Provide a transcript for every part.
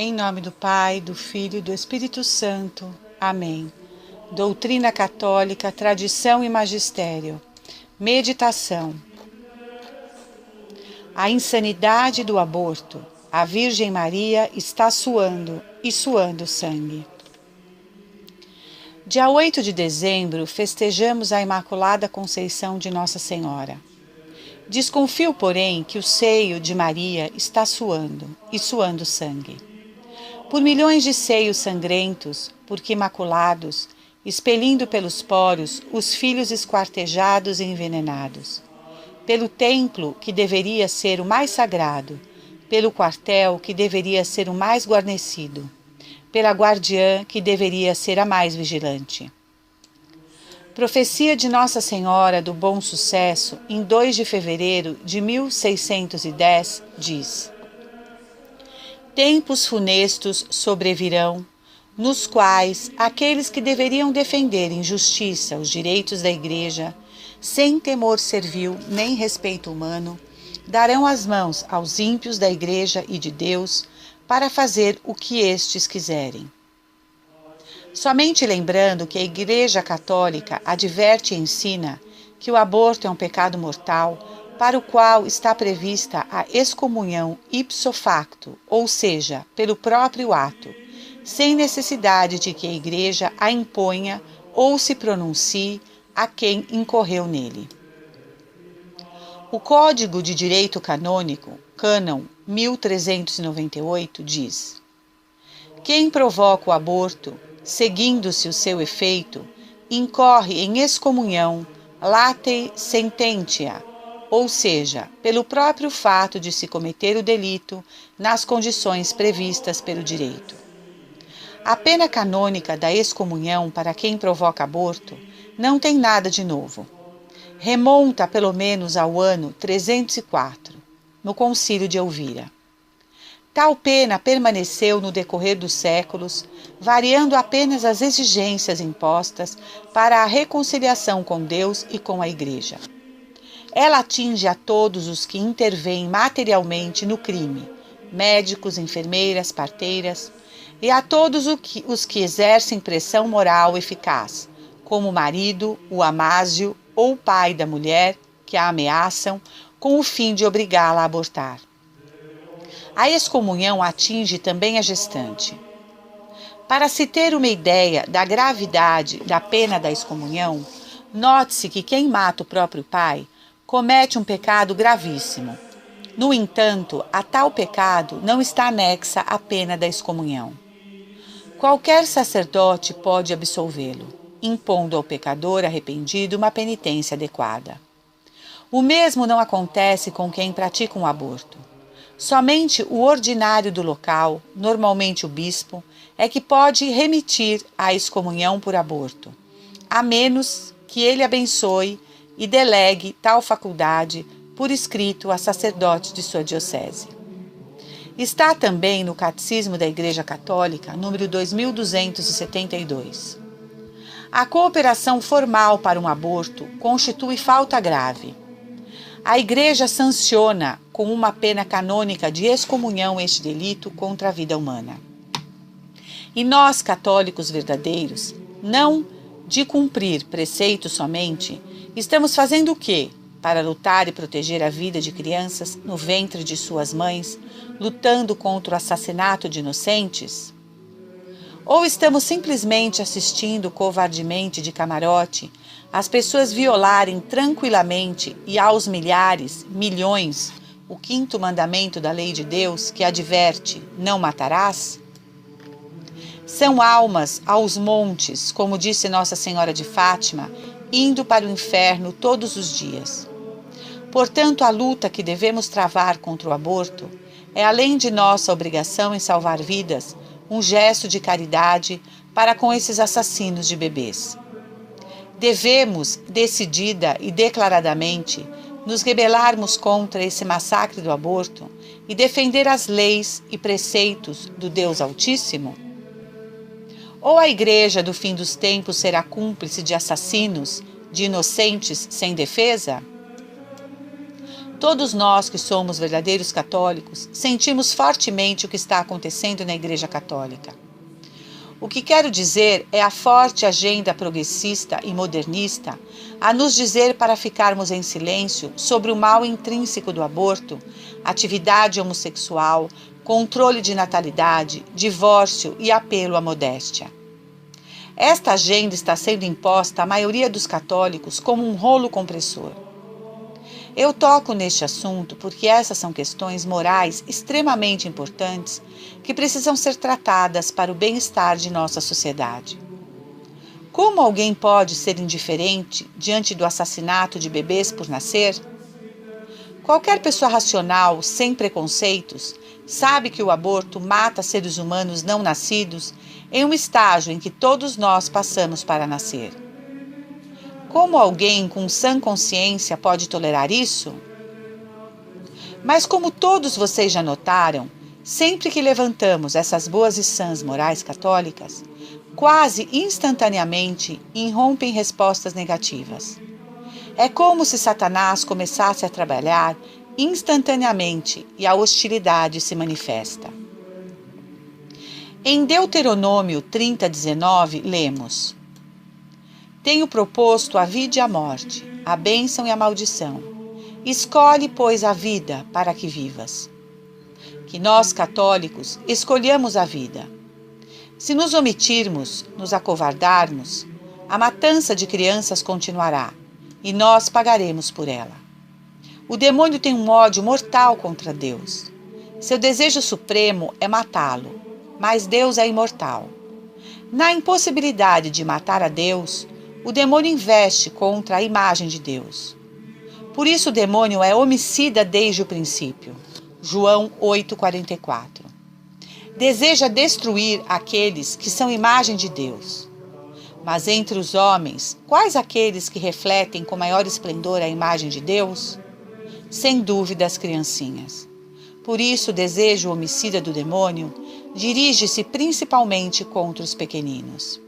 Em nome do Pai, do Filho e do Espírito Santo. Amém. Doutrina católica, tradição e magistério. Meditação. A insanidade do aborto. A Virgem Maria está suando e suando sangue. Dia 8 de dezembro, festejamos a Imaculada Conceição de Nossa Senhora. Desconfio, porém, que o seio de Maria está suando e suando sangue. Por milhões de seios sangrentos, porque imaculados, expelindo pelos poros os filhos esquartejados e envenenados. Pelo templo, que deveria ser o mais sagrado, pelo quartel, que deveria ser o mais guarnecido, pela guardiã, que deveria ser a mais vigilante. Profecia de Nossa Senhora do Bom Sucesso, em 2 de fevereiro de 1610, diz: Tempos funestos sobrevirão, nos quais aqueles que deveriam defender em justiça os direitos da Igreja, sem temor servil nem respeito humano, darão as mãos aos ímpios da Igreja e de Deus para fazer o que estes quiserem. Somente lembrando que a Igreja Católica adverte e ensina que o aborto é um pecado mortal, para o qual está prevista a excomunhão ipso facto, ou seja, pelo próprio ato, sem necessidade de que a Igreja a imponha ou se pronuncie a quem incorreu nele. O Código de Direito Canônico, Cânon 1398, diz: Quem provoca o aborto, seguindo-se o seu efeito, incorre em excomunhão late sententia, ou seja, pelo próprio fato de se cometer o delito nas condições previstas pelo direito. A pena canônica da excomunhão para quem provoca aborto não tem nada de novo. Remonta pelo menos ao ano 304, no Concílio de Elvira. Tal pena permaneceu no decorrer dos séculos, variando apenas as exigências impostas para a reconciliação com Deus e com a Igreja. Ela atinge a todos os que intervêm materialmente no crime, médicos, enfermeiras, parteiras, e a todos os que exercem pressão moral eficaz, como o marido, o amásio ou o pai da mulher, que a ameaçam com o fim de obrigá-la a abortar. A excomunhão atinge também a gestante. Para se ter uma ideia da gravidade da pena da excomunhão, note-se que quem mata o próprio pai comete um pecado gravíssimo. No entanto, a tal pecado não está anexa à pena da excomunhão. Qualquer sacerdote pode absolvê-lo, impondo ao pecador arrependido uma penitência adequada. O mesmo não acontece com quem pratica um aborto. Somente o ordinário do local, normalmente o bispo, é que pode remitir a excomunhão por aborto, a menos que ele abençoe e delegue tal faculdade por escrito a sacerdote de sua diocese. Está também no Catecismo da Igreja Católica, número 2272. A cooperação formal para um aborto constitui falta grave. A Igreja sanciona com uma pena canônica de excomunhão este delito contra a vida humana. E nós, católicos verdadeiros, não de cumprir preceitos somente, estamos fazendo o quê para lutar e proteger a vida de crianças no ventre de suas mães, lutando contra o assassinato de inocentes? Ou estamos simplesmente assistindo covardemente de camarote as pessoas violarem tranquilamente e aos milhares, milhões, o 5º mandamento da lei de Deus que adverte: não matarás? São almas aos montes, como disse Nossa Senhora de Fátima, indo para o inferno todos os dias. Portanto, a luta que devemos travar contra o aborto é, além de nossa obrigação em salvar vidas, um gesto de caridade para com esses assassinos de bebês. Devemos, decidida e declaradamente, nos rebelarmos contra esse massacre do aborto e defender as leis e preceitos do Deus Altíssimo? Ou a Igreja do fim dos tempos será cúmplice de assassinos, de inocentes sem defesa? Todos nós que somos verdadeiros católicos sentimos fortemente o que está acontecendo na Igreja Católica. O que quero dizer é a forte agenda progressista e modernista a nos dizer para ficarmos em silêncio sobre o mal intrínseco do aborto, atividade homossexual, controle de natalidade, divórcio e apelo à modéstia. Esta agenda está sendo imposta à maioria dos católicos como um rolo compressor. Eu toco neste assunto porque essas são questões morais extremamente importantes que precisam ser tratadas para o bem-estar de nossa sociedade. Como alguém pode ser indiferente diante do assassinato de bebês por nascer? Qualquer pessoa racional, sem preconceitos, sabe que o aborto mata seres humanos não nascidos em um estágio em que todos nós passamos para nascer. Como alguém com sã consciência pode tolerar isso? Mas como todos vocês já notaram, sempre que levantamos essas boas e sãs morais católicas, quase instantaneamente irrompem respostas negativas. É como se Satanás começasse a trabalhar instantaneamente e a hostilidade se manifesta. Em Deuteronômio 30:19, lemos: Tenho proposto a vida e a morte, a bênção e a maldição. Escolhe, pois, a vida para que vivas. Que nós, católicos, escolhamos a vida. Se nos omitirmos, nos acovardarmos, a matança de crianças continuará, e nós pagaremos por ela. O demônio tem um ódio mortal contra Deus. Seu desejo supremo é matá-lo, mas Deus é imortal. Na impossibilidade de matar a Deus, o demônio investe contra a imagem de Deus. Por isso o demônio é homicida desde o princípio. João 8,44. Deseja destruir aqueles que são imagem de Deus. Mas entre os homens, quais aqueles que refletem com maior esplendor a imagem de Deus? Sem dúvida as criancinhas. Por isso o desejo homicida do demônio dirige-se principalmente contra os pequeninos.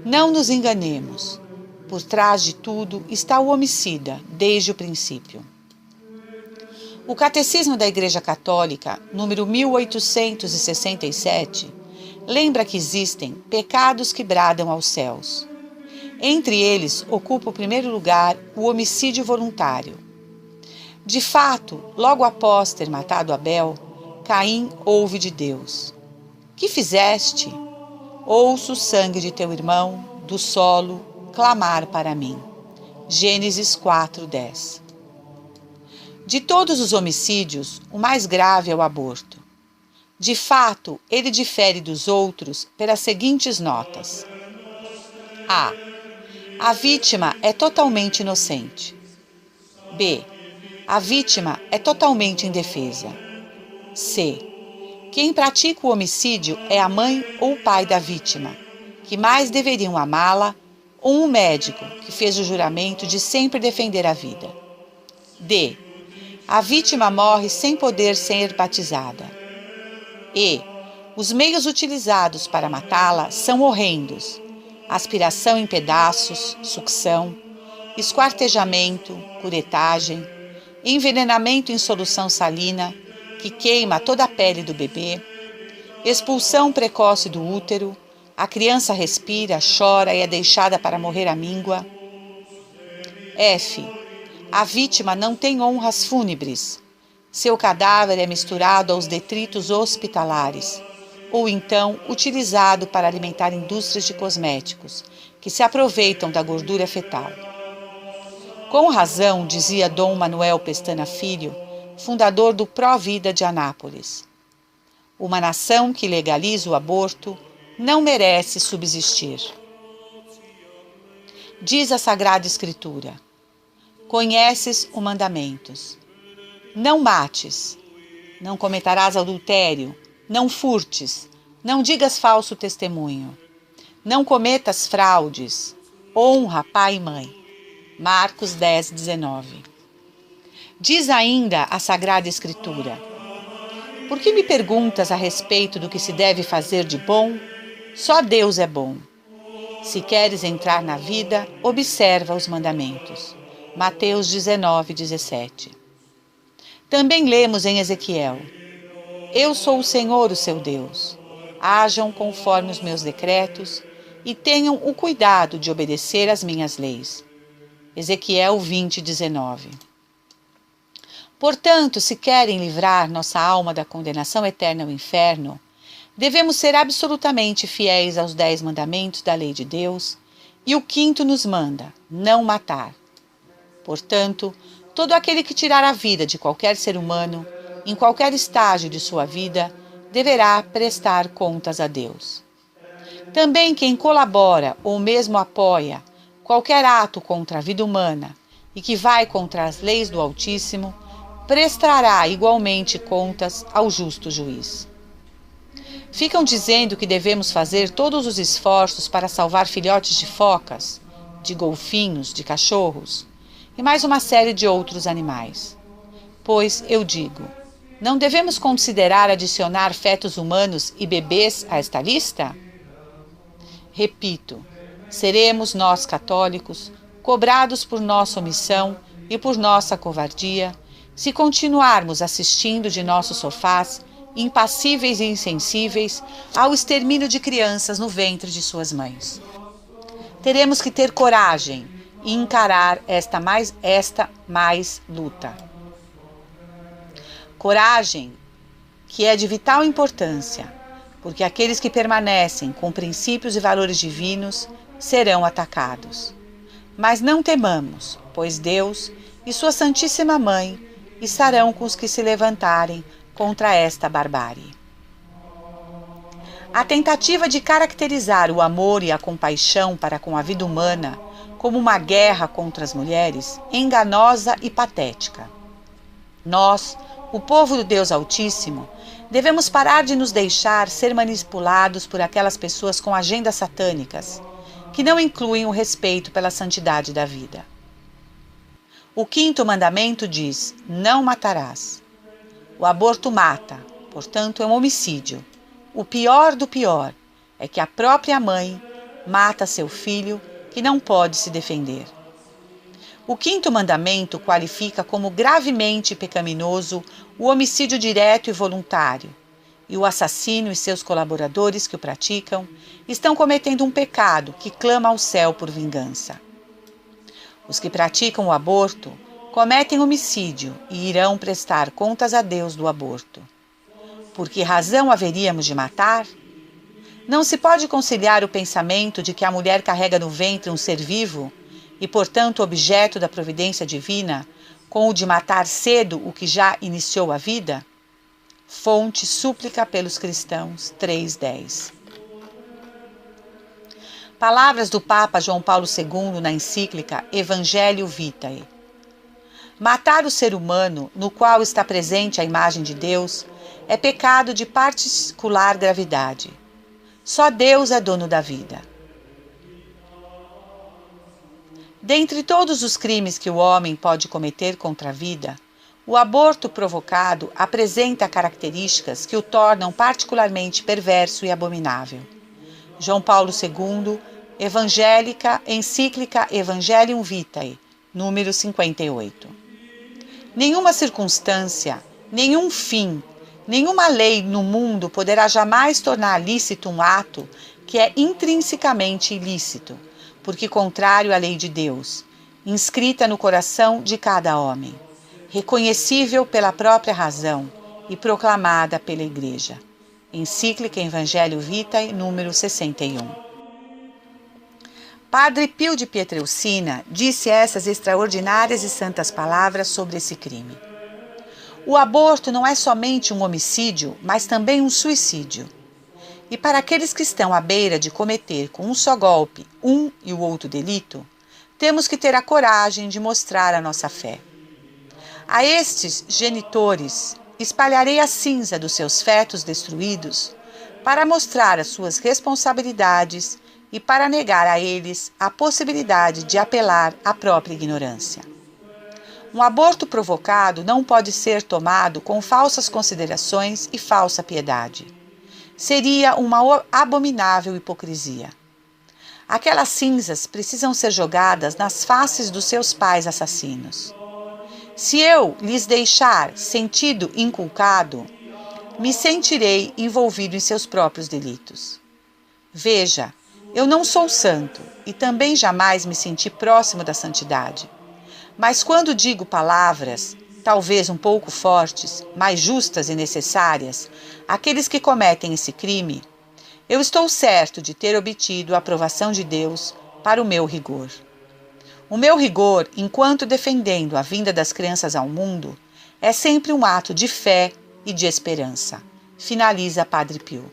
Não nos enganemos. Por trás de tudo está o homicida, desde o princípio. O Catecismo da Igreja Católica, número 1867, lembra que existem pecados que bradam aos céus. Entre eles, ocupa o primeiro lugar o homicídio voluntário. De fato, logo após ter matado Abel, Caim ouve de Deus: Que fizeste? Ouço o sangue de teu irmão, do solo, clamar para mim. Gênesis 4:10. De todos os homicídios, o mais grave é o aborto. De fato, ele difere dos outros pelas seguintes notas. A. A vítima é totalmente inocente. B. A vítima é totalmente indefesa. C. Quem pratica o homicídio é a mãe ou o pai da vítima, que mais deveriam amá-la, ou um médico que fez o juramento de sempre defender a vida. D. A vítima morre sem poder ser batizada. E. Os meios utilizados para matá-la são horrendos: aspiração em pedaços, sucção, esquartejamento, curetagem, envenenamento em solução salina, que queima toda a pele do bebê, expulsão precoce do útero, a criança respira, chora e é deixada para morrer à míngua. F. A vítima não tem honras fúnebres. Seu cadáver é misturado aos detritos hospitalares, ou então utilizado para alimentar indústrias de cosméticos, que se aproveitam da gordura fetal. Com razão, dizia Dom Manuel Pestana Filho, fundador do Pró-Vida de Anápolis: uma nação que legaliza o aborto não merece subsistir. Diz a Sagrada Escritura: conheces os mandamentos. Não mates, não cometerás adultério, não furtes, não digas falso testemunho, não cometas fraudes, honra pai e mãe. Marcos 10:19. Diz ainda a Sagrada Escritura: por que me perguntas a respeito do que se deve fazer de bom? Só Deus é bom. Se queres entrar na vida, observa os mandamentos. Mateus 19:17. Também lemos em Ezequiel: Eu sou o Senhor, o seu Deus. Hajam conforme os meus decretos e tenham o cuidado de obedecer às minhas leis. Ezequiel 20:19. Portanto, se querem livrar nossa alma da condenação eterna ao inferno, devemos ser absolutamente fiéis aos 10 mandamentos da lei de Deus, e o 5º nos manda: não matar. Portanto, todo aquele que tirar a vida de qualquer ser humano, em qualquer estágio de sua vida, deverá prestar contas a Deus. Também quem colabora ou mesmo apoia qualquer ato contra a vida humana e que vai contra as leis do Altíssimo, prestará igualmente contas ao justo juiz. Ficam dizendo que devemos fazer todos os esforços para salvar filhotes de focas, de golfinhos, de cachorros e mais uma série de outros animais. Pois eu digo, não devemos considerar adicionar fetos humanos e bebês a esta lista? Repito, seremos nós católicos cobrados por nossa omissão e por nossa covardia se continuarmos assistindo de nossos sofás, impassíveis e insensíveis, ao extermínio de crianças no ventre de suas mães. Teremos que ter coragem e encarar esta mais luta. Coragem que é de vital importância, porque aqueles que permanecem com princípios e valores divinos serão atacados. Mas não temamos, pois Deus e sua Santíssima Mãe estarão com os que se levantarem contra esta barbárie. A tentativa de caracterizar o amor e a compaixão para com a vida humana como uma guerra contra as mulheres é enganosa e patética. Nós, o povo do Deus Altíssimo, devemos parar de nos deixar ser manipulados por aquelas pessoas com agendas satânicas, que não incluem o respeito pela santidade da vida. O 5º mandamento diz: não matarás. O aborto mata, portanto é um homicídio. O pior do pior é que a própria mãe mata seu filho que não pode se defender. O 5º mandamento qualifica como gravemente pecaminoso o homicídio direto e voluntário, e o assassino e seus colaboradores que o praticam estão cometendo um pecado que clama ao céu por vingança. Os que praticam o aborto cometem homicídio e irão prestar contas a Deus do aborto. Por que razão haveríamos de matar? Não se pode conciliar o pensamento de que a mulher carrega no ventre um ser vivo e, portanto, objeto da providência divina, com o de matar cedo o que já iniciou a vida? Fonte Súplica pelos Cristãos 3:10. Palavras do Papa João Paulo II na encíclica Evangelii Vitae. Matar o ser humano, no qual está presente a imagem de Deus, é pecado de particular gravidade. Só Deus é dono da vida. Dentre todos os crimes que o homem pode cometer contra a vida, o aborto provocado apresenta características que o tornam particularmente perverso e abominável. João Paulo II, Encíclica Evangelium Vitae, número 58. Nenhuma circunstância, nenhum fim, nenhuma lei no mundo poderá jamais tornar lícito um ato que é intrinsecamente ilícito, porque contrário à lei de Deus, inscrita no coração de cada homem, reconhecível pela própria razão e proclamada pela Igreja. Encíclica Evangelii Vitae, número 61. Padre Pio de Pietrelcina disse essas extraordinárias e santas palavras sobre esse crime. O aborto não é somente um homicídio, mas também um suicídio. E para aqueles que estão à beira de cometer com um só golpe um e o outro delito, temos que ter a coragem de mostrar a nossa fé. A estes genitores espalharei a cinza dos seus fetos destruídos para mostrar as suas responsabilidades e para negar a eles a possibilidade de apelar à própria ignorância. Um aborto provocado não pode ser tomado com falsas considerações e falsa piedade. Seria uma abominável hipocrisia. Aquelas cinzas precisam ser jogadas nas faces dos seus pais assassinos. Se eu lhes deixar sentido inculcado, me sentirei envolvido em seus próprios delitos. Veja, eu não sou santo e também jamais me senti próximo da santidade. Mas quando digo palavras, talvez um pouco fortes, mas justas e necessárias, àqueles que cometem esse crime, eu estou certo de ter obtido a aprovação de Deus para o meu rigor. O meu rigor, enquanto defendendo a vinda das crianças ao mundo, é sempre um ato de fé e de esperança, finaliza Padre Pio.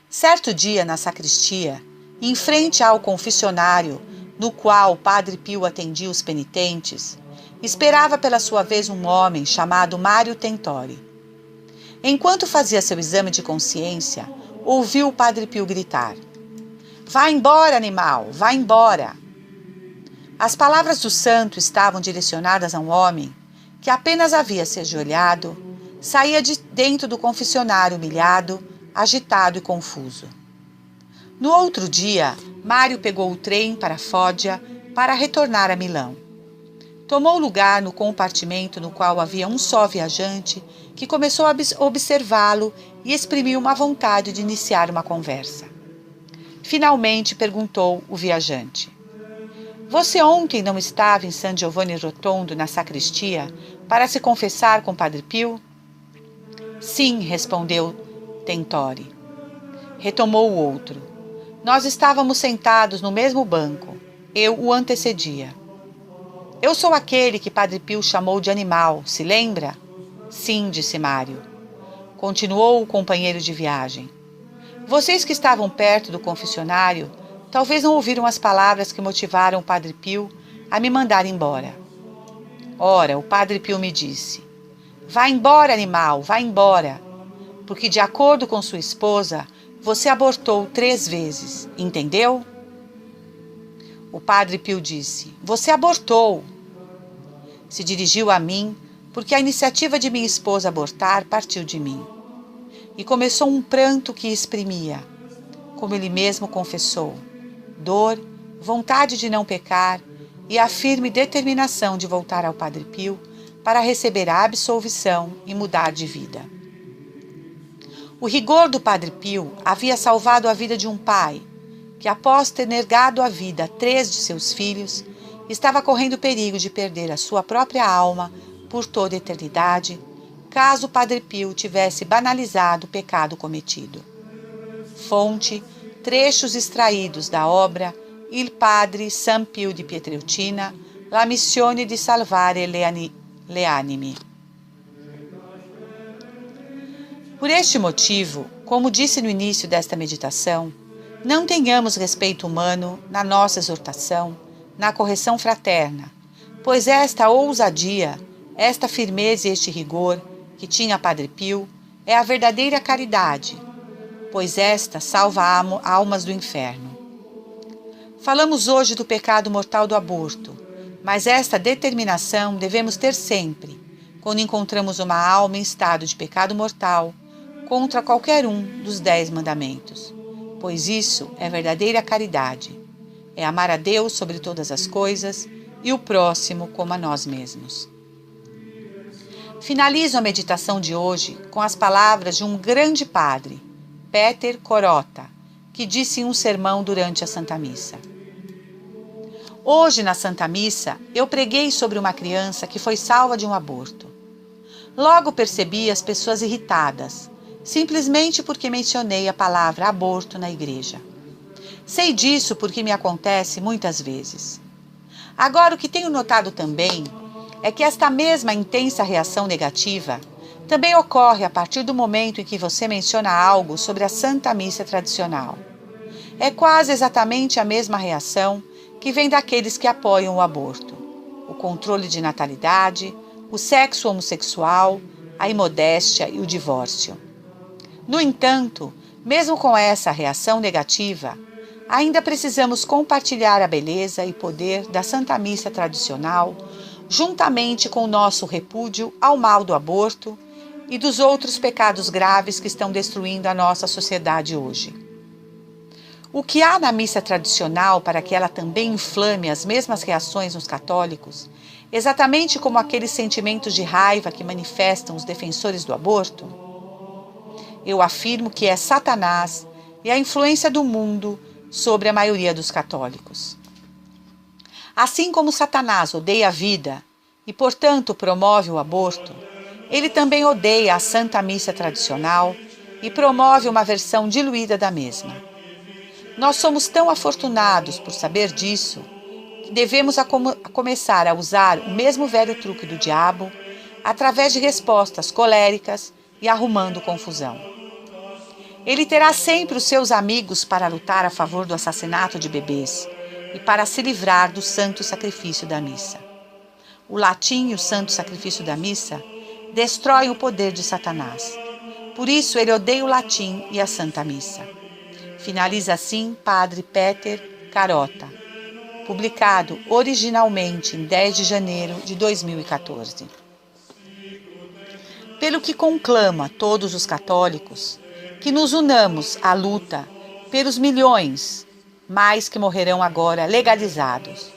Certo dia, na sacristia, em frente ao confessionário, no qual Padre Pio atendia os penitentes, esperava pela sua vez um homem chamado Mário Tentori. Enquanto fazia seu exame de consciência, ouviu o Padre Pio gritar: "Vá embora, animal, vá embora!" As palavras do santo estavam direcionadas a um homem que apenas havia se ajoelhado, saía de dentro do confessionário humilhado, agitado e confuso. No outro dia, Mário pegou o trem para Foggia para retornar a Milão. Tomou lugar no compartimento no qual havia um só viajante que começou a observá-lo e exprimiu uma vontade de iniciar uma conversa. Finalmente perguntou o viajante: "Você ontem não estava em San Giovanni Rotondo, na sacristia, para se confessar com Padre Pio?" "Sim", respondeu Tentori. Retomou o outro: "Nós estávamos sentados no mesmo banco. Eu o antecedia." "Eu sou aquele que Padre Pio chamou de animal, se lembra?" "Sim", disse Mário. Continuou o companheiro de viagem: "Vocês que estavam perto do confessionário talvez não ouviram as palavras que motivaram o Padre Pio a me mandar embora. Ora, o Padre Pio me disse: 'Vá embora, animal, vá embora, porque de acordo com sua esposa, você abortou 3 vezes, entendeu?' O Padre Pio disse: 'Você abortou.' Se dirigiu a mim, porque a iniciativa de minha esposa abortar partiu de mim. E começou um pranto que exprimia, como ele mesmo confessou, dor, vontade de não pecar e a firme determinação de voltar ao Padre Pio para receber a absolvição e mudar de vida. O rigor do Padre Pio havia salvado a vida de um pai que, após ter negado a vida a 3 de seus filhos, estava correndo perigo de perder a sua própria alma por toda a eternidade, caso o Padre Pio tivesse banalizado o pecado cometido. Fonte: trechos extraídos da obra Il Padre San Pio di Pietrelcina, La missione di salvare le anime. Por este motivo, como disse no início desta meditação, não tenhamos respeito humano na nossa exortação, na correção fraterna, pois esta ousadia, esta firmeza e este rigor que tinha Padre Pio é a verdadeira caridade, pois esta salva almas do inferno. Falamos hoje do pecado mortal do aborto, mas esta determinação devemos ter sempre, quando encontramos uma alma em estado de pecado mortal, contra qualquer um dos 10 mandamentos, pois isso é verdadeira caridade, é amar a Deus sobre todas as coisas e o próximo como a nós mesmos. Finalizo a meditação de hoje com as palavras de um grande padre, Peter Corota, que disse em um sermão durante a Santa Missa: "Hoje, na Santa Missa, eu preguei sobre uma criança que foi salva de um aborto. Logo percebi as pessoas irritadas, simplesmente porque mencionei a palavra aborto na igreja. Sei disso porque me acontece muitas vezes. Agora, o que tenho notado também é que esta mesma intensa reação negativa também ocorre a partir do momento em que você menciona algo sobre a Santa Missa tradicional. É quase exatamente a mesma reação que vem daqueles que apoiam o aborto, o controle de natalidade, o sexo homossexual, a imodéstia e o divórcio. No entanto, mesmo com essa reação negativa, ainda precisamos compartilhar a beleza e poder da Santa Missa tradicional, juntamente com o nosso repúdio ao mal do aborto e dos outros pecados graves que estão destruindo a nossa sociedade hoje. O que há na missa tradicional para que ela também inflame as mesmas reações nos católicos exatamente como aqueles sentimentos de raiva que manifestam os defensores do aborto? Eu afirmo que é Satanás e a influência do mundo sobre a maioria dos católicos. Assim como Satanás odeia a vida e, portanto, promove o aborto, ele também odeia a Santa Missa tradicional e promove uma versão diluída da mesma. Nós somos tão afortunados por saber disso que devemos começar a usar o mesmo velho truque do diabo através de respostas coléricas e arrumando confusão. Ele terá sempre os seus amigos para lutar a favor do assassinato de bebês e para se livrar do santo sacrifício da missa. O latim e o santo sacrifício da missa destroem o poder de Satanás. Por isso ele odeia o latim e a Santa Missa. Finaliza assim Padre Peter Carota, publicado originalmente em 10 de janeiro de 2014. Pelo que conclama todos os católicos, que nos unamos à luta pelos milhões, mais que morrerão agora legalizados.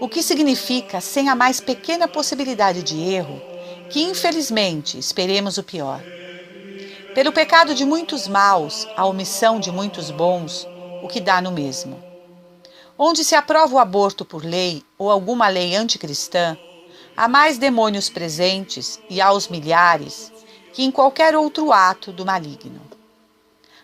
O que significa, sem a mais pequena possibilidade de erro, que infelizmente esperemos o pior. Pelo pecado de muitos maus, a omissão de muitos bons, o que dá no mesmo. Onde se aprova o aborto por lei ou alguma lei anticristã, há mais demônios presentes e aos milhares que em qualquer outro ato do maligno.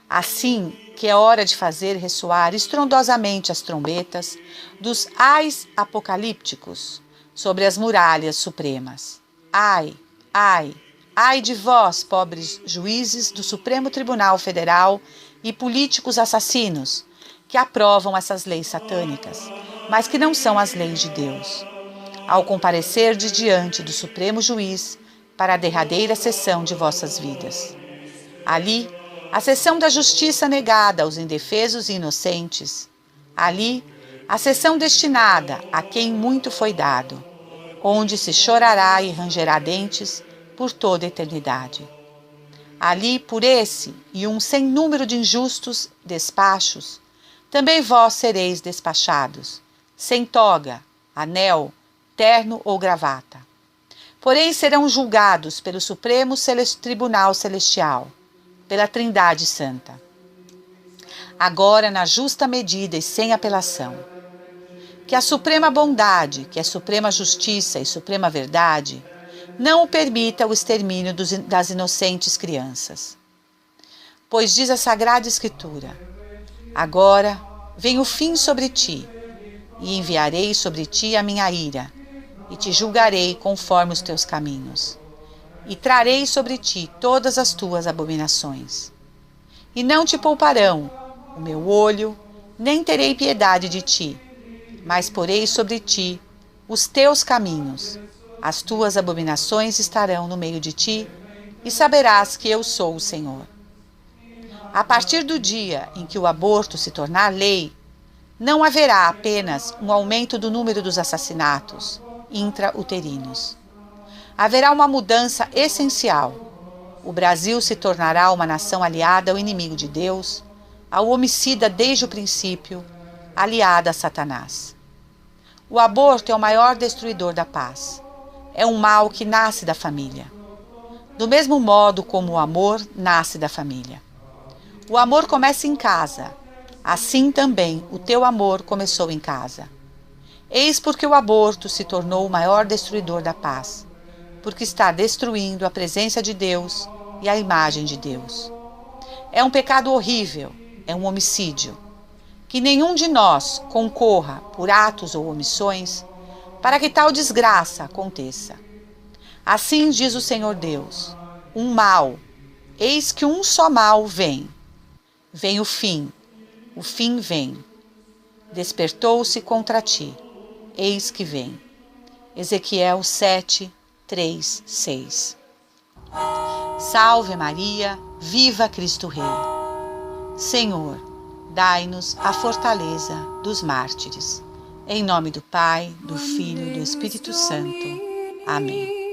Assim que é hora de fazer ressoar estrondosamente as trombetas dos ais apocalípticos sobre as muralhas supremas. Ai, ai, ai de vós, pobres juízes do Supremo Tribunal Federal e políticos assassinos, que aprovam essas leis satânicas, mas que não são as leis de Deus. Ao comparecer diante do Supremo Juiz para a derradeira sessão de vossas vidas. Ali, a sessão da justiça negada aos indefesos e inocentes. Ali, a sessão destinada a quem muito foi dado, onde se chorará e rangerá dentes por toda a eternidade. Ali, por esse e um sem número de injustos despachos, também vós sereis despachados, sem toga, anel, terno ou gravata. Porém serão julgados pelo Supremo Tribunal Celestial, pela Trindade Santa. Agora na justa medida e sem apelação. Que a suprema bondade, que a suprema justiça e suprema verdade não permita o extermínio das inocentes crianças. Pois diz a Sagrada Escritura: agora vem o fim sobre ti, e enviarei sobre ti a minha ira, e te julgarei conforme os teus caminhos, e trarei sobre ti todas as tuas abominações. E não te pouparão o meu olho, nem terei piedade de ti, mas porei sobre ti os teus caminhos, as tuas abominações estarão no meio de ti, e saberás que eu sou o Senhor. A partir do dia em que o aborto se tornar lei, não haverá apenas um aumento do número dos assassinatos intrauterinos. Haverá uma mudança essencial. O Brasil se tornará uma nação aliada ao inimigo de Deus, ao homicida desde o princípio, aliada a Satanás. O aborto é o maior destruidor da paz. É um mal que nasce da família. Do mesmo modo como o amor nasce da família. O amor começa em casa. Assim também o teu amor começou em casa. Eis porque o aborto se tornou o maior destruidor da paz, porque está destruindo a presença de Deus e a imagem de Deus. É um pecado horrível, é um homicídio. Que nenhum de nós concorra por atos ou omissões para que tal desgraça aconteça. Assim diz o Senhor Deus: um mal, eis que um só mal vem. Vem o fim vem. Despertou-se contra ti, eis que vem. Ezequiel 7, 3, 6. Salve Maria, viva Cristo Rei. Senhor, dai-nos a fortaleza dos mártires. Em nome do Pai, do Filho e do Espírito Santo. Amém.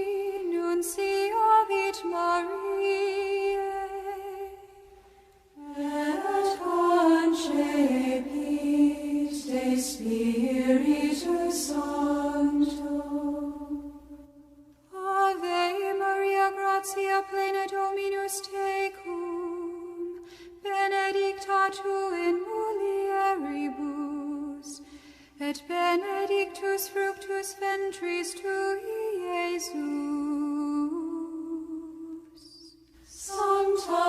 Spiritus Sancto et benedictus fructus ventris tui, Iesus. Sancta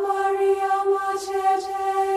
Maria Mater Dei,